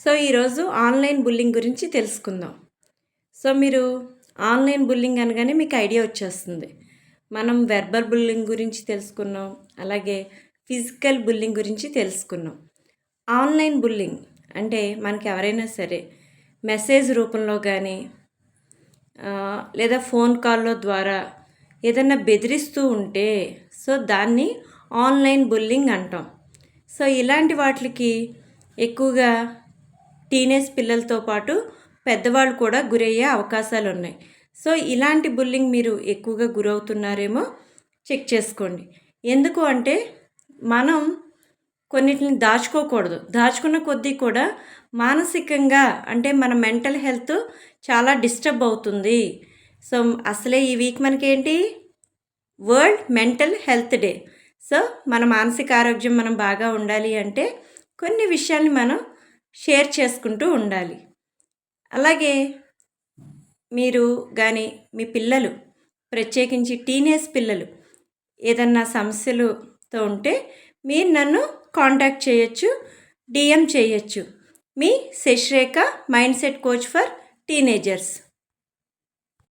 ఈరోజు online bullying గురించి తెలుసుకుందాం. మీరు ఆన్లైన్ బుల్లింగ్ అనగానే మీకు ఐడియా వచ్చేస్తుంది. మనం వెర్బల్ బుల్లింగ్ గురించి తెలుసుకున్నాం. అలాగే ఫిజికల్ బుల్లింగ్ గురించి తెలుసుకున్నాం. ఆన్లైన్ బుల్లింగ్ అంటే మనకి ఎవరైనా సరే మెసేజ్ రూపంలో కానీ లేదా ఫోన్ కాల్లో ద్వారా ఏదన్నా బెదిరిస్తూ ఉంటే దాన్ని ఆన్లైన్ బుల్లింగ్ అంటాం. ఇలాంటి వాటికి ఎక్కువగా టీనేజ్ పిల్లలతో పాటు పెద్దవాళ్ళు కూడా గురయ్యే అవకాశాలు ఉన్నాయి. ఇలాంటి బుల్లింగ్ మీరు ఎక్కువగా గురవుతున్నారేమో చెక్ చేసుకోండి. ఎందుకు అంటే మనం కొన్నిటిని దాచుకోకూడదు. దాచుకున్న కొద్దీ కూడా మానసికంగా అంటే మన మెంటల్ హెల్త్ చాలా డిస్టర్బ్ అవుతుంది. అసలే ఈ వీక్ మనకేంటి వరల్డ్ మెంటల్ హెల్త్ డే. మన మానసిక ఆరోగ్యం మనం బాగా ఉండాలి అంటే కొన్ని విషయాల్ని మనం షేర్ చేసుకుంటూ ఉండాలి. అలాగే మీరు కానీ మీ పిల్లలు ప్రత్యేకించి టీనేజ్ పిల్లలు ఏదన్నా సమస్యలతో ఉంటే మీరు నన్ను కాంటాక్ట్ చేయొచ్చు, DM చేయొచ్చు. మీ Sasirekha mindset coach for teenagers.